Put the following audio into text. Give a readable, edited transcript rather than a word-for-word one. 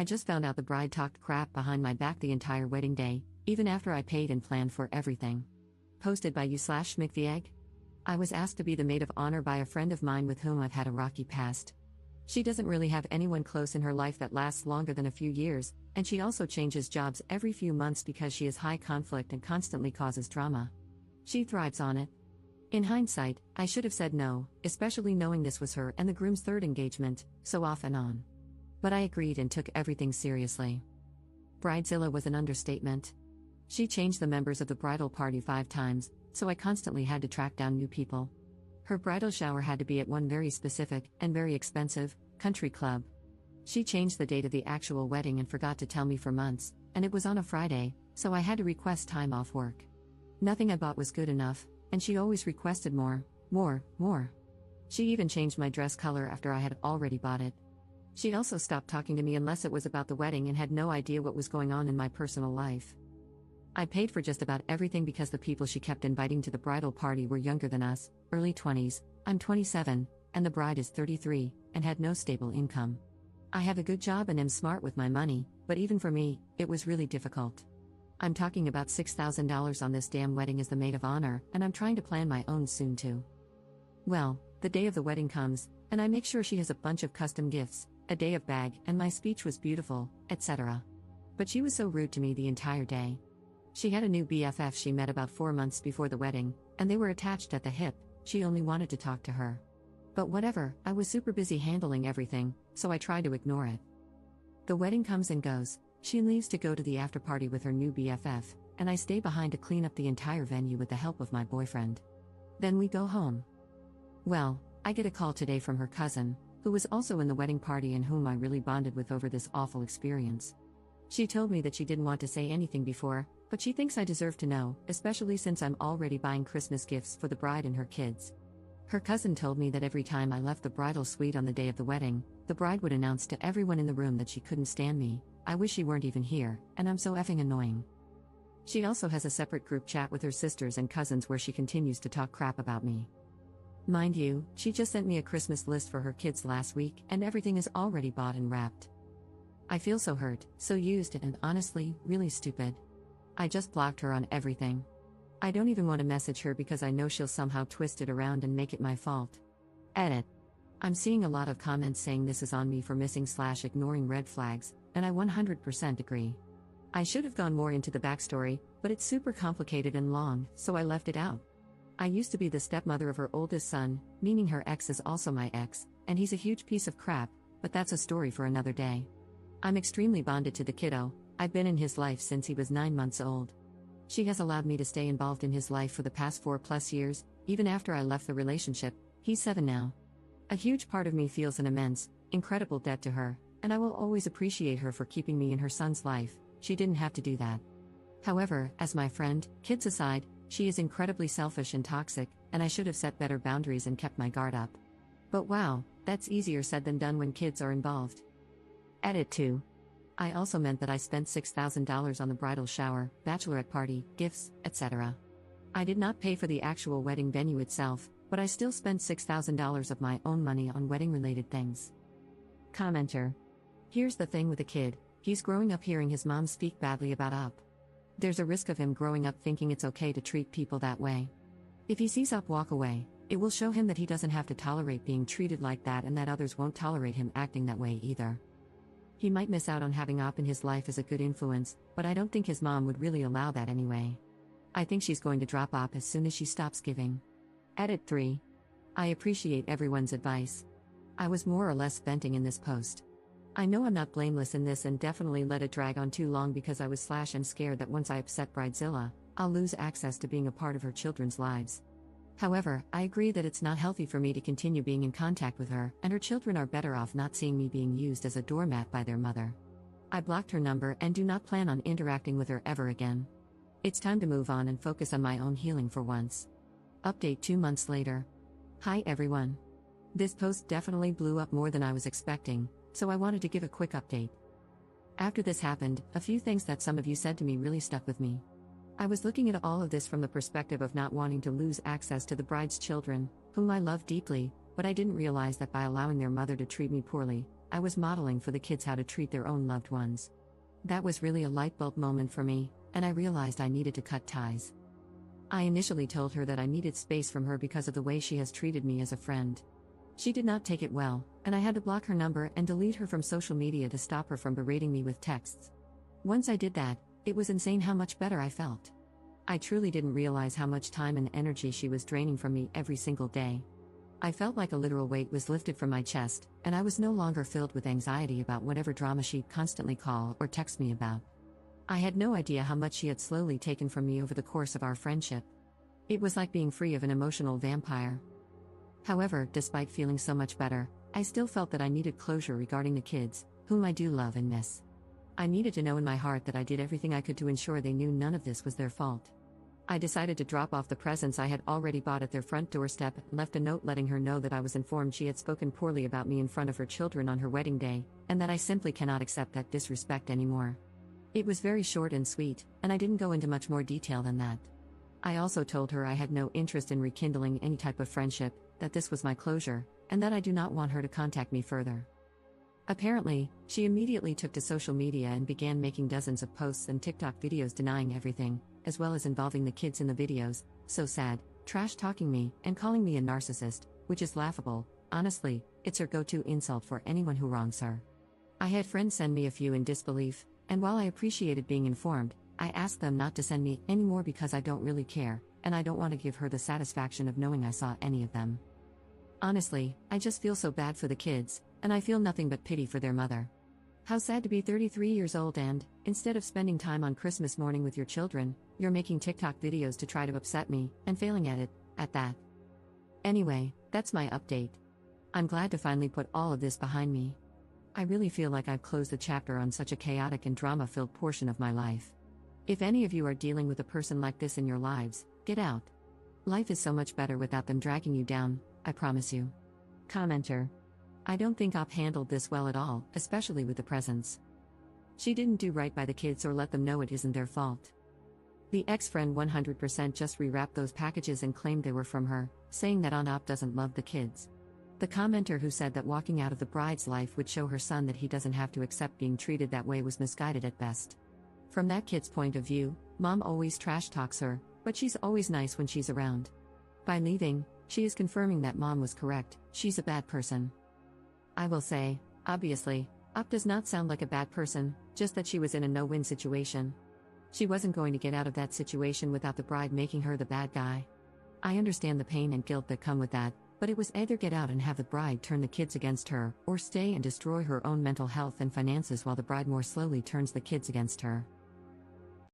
I just found out the bride talked crap behind my back the entire wedding day, even after I paid and planned for everything. Posted by you/schmicktheegg. I was asked to be the maid of honor by a friend of mine with whom I've had a rocky past. She doesn't really have anyone close in her life that lasts longer than a few years, and she also changes jobs every few months because she is high conflict and constantly causes drama. She thrives on it. In hindsight, I should have said no, especially knowing this was her and the groom's third engagement, so off and on. But I agreed and took everything seriously. Bridezilla was an understatement. She changed the members of the bridal party 5 times, so I constantly had to track down new people. Her bridal shower had to be at one very specific, and very expensive, country club. She changed the date of the actual wedding and forgot to tell me for months, and it was on a Friday, so I had to request time off work. Nothing I bought was good enough, and she always requested more. She even changed my dress color after I had already bought it. She also stopped talking to me unless it was about the wedding and had no idea what was going on in my personal life. I paid for just about everything because the people she kept inviting to the bridal party were younger than us, early 20s, I'm 27, and the bride is 33, and had no stable income. I have a good job and am smart with my money, but even for me, it was really difficult. I'm talking about $6,000 on this damn wedding as the maid of honor, and I'm trying to plan my own soon too. Well, the day of the wedding comes, and I make sure she has a bunch of custom gifts, a day of bag, and my speech was beautiful, etc. But she was so rude to me the entire day. She had a new BFF she met about 4 months before the wedding, and they were attached at the hip. She only wanted to talk to her. But whatever, I was super busy handling everything, so I tried to ignore it. The wedding comes and goes. She leaves to go to the after party with her new BFF, and I stay behind to clean up the entire venue with the help of my boyfriend. Then we go home. Well, I get a call today from her cousin, who was also in the wedding party and whom I really bonded with over this awful experience. She told me that she didn't want to say anything before, but she thinks I deserve to know, especially since I'm already buying Christmas gifts for the bride and her kids. Her cousin told me that every time I left the bridal suite on the day of the wedding, the bride would announce to everyone in the room that she couldn't stand me. I wish she weren't even here, and I'm so effing annoying. She also has a separate group chat with her sisters and cousins where she continues to talk crap about me. Mind you, she just sent me a Christmas list for her kids last week, and everything is already bought and wrapped. I feel so hurt, so used, and honestly, really stupid. I just blocked her on everything. I don't even want to message her because I know she'll somehow twist it around and make it my fault. Edit. I'm seeing a lot of comments saying this is on me for missing/ignoring red flags, and I 100% agree. I should have gone more into the backstory, but it's super complicated and long, so I left it out. I used to be the stepmother of her oldest son, meaning her ex is also my ex, and he's a huge piece of crap, but that's a story for another day. I'm extremely bonded to the kiddo. I've been in his life since he was 9 months old. She has allowed me to stay involved in his life for the past 4+ years, even after I left the relationship. He's 7 now. A huge part of me feels an immense, incredible debt to her, and I will always appreciate her for keeping me in her son's life. She didn't have to do that. However, as my friend, kids aside, she is incredibly selfish and toxic, and I should have set better boundaries and kept my guard up. But wow, that's easier said than done when kids are involved. Edit 2. I also meant that I spent $6,000 on the bridal shower, bachelorette party, gifts, etc. I did not pay for the actual wedding venue itself, but I still spent $6,000 of my own money on wedding-related things. Commenter. Here's the thing with a kid, he's growing up hearing his mom speak badly about Up. There's a risk of him growing up thinking it's okay to treat people that way. If he sees Up walk away, it will show him that he doesn't have to tolerate being treated like that and that others won't tolerate him acting that way either. He might miss out on having Up in his life as a good influence, but I don't think his mom would really allow that anyway. I think she's going to drop Up as soon as she stops giving. Edit 3. I appreciate everyone's advice. I was more or less venting in this post. I know I'm not blameless in this and definitely let it drag on too long because I was/am scared that once I upset Bridezilla, I'll lose access to being a part of her children's lives. However, I agree that it's not healthy for me to continue being in contact with her, and her children are better off not seeing me being used as a doormat by their mother. I blocked her number and do not plan on interacting with her ever again. It's time to move on and focus on my own healing for once. Update 2 months later. Hi everyone. This post definitely blew up more than I was expecting, so I wanted to give a quick update. After this happened, a few things that some of you said to me really stuck with me. I was looking at all of this from the perspective of not wanting to lose access to the bride's children, whom I love deeply, but I didn't realize that by allowing their mother to treat me poorly, I was modeling for the kids how to treat their own loved ones. That was really a light bulb moment for me, and I realized I needed to cut ties. I initially told her that I needed space from her because of the way she has treated me as a friend. She did not take it well, and I had to block her number and delete her from social media to stop her from berating me with texts. Once I did that, it was insane how much better I felt. I truly didn't realize how much time and energy she was draining from me every single day. I felt like a literal weight was lifted from my chest, and I was no longer filled with anxiety about whatever drama she'd constantly call or text me about. I had no idea how much she had slowly taken from me over the course of our friendship. It was like being free of an emotional vampire. However, despite feeling so much better, I still felt that I needed closure regarding the kids, whom I do love and miss. I needed to know in my heart that I did everything I could to ensure they knew none of this was their fault. I decided to drop off the presents I had already bought at their front doorstep and left a note letting her know that I was informed she had spoken poorly about me in front of her children on her wedding day, and that I simply cannot accept that disrespect anymore. It was very short and sweet, and I didn't go into much more detail than that. I also told her I had no interest in rekindling any type of friendship, that this was my closure, and that I do not want her to contact me further. Apparently, she immediately took to social media and began making dozens of posts and TikTok videos denying everything, as well as involving the kids in the videos, so sad, trash-talking me, and calling me a narcissist, which is laughable. Honestly, it's her go-to insult for anyone who wrongs her. I had friends send me a few in disbelief, and while I appreciated being informed, I asked them not to send me any more because I don't really care, and I don't want to give her the satisfaction of knowing I saw any of them. Honestly, I just feel so bad for the kids, and I feel nothing but pity for their mother. How sad to be 33 years old and, instead of spending time on Christmas morning with your children, you're making TikTok videos to try to upset me, and failing at it, at that. Anyway, that's my update. I'm glad to finally put all of this behind me. I really feel like I've closed the chapter on such a chaotic and drama-filled portion of my life. If any of you are dealing with a person like this in your lives, get out. Life is so much better without them dragging you down, I promise you. Commenter. I don't think Op handled this well at all, especially with the presents. She didn't do right by the kids or let them know it isn't their fault. The ex-friend 100% just rewrapped those packages and claimed they were from her, saying that Op doesn't love the kids. The commenter who said that walking out of the bride's life would show her son that he doesn't have to accept being treated that way was misguided at best. From that kid's point of view, mom always trash talks her, but she's always nice when she's around. By leaving, she is confirming that mom was correct, she's a bad person. I will say, obviously, Op does not sound like a bad person, just that she was in a no-win situation. She wasn't going to get out of that situation without the bride making her the bad guy. I understand the pain and guilt that come with that, but it was either get out and have the bride turn the kids against her, or stay and destroy her own mental health and finances while the bride more slowly turns the kids against her.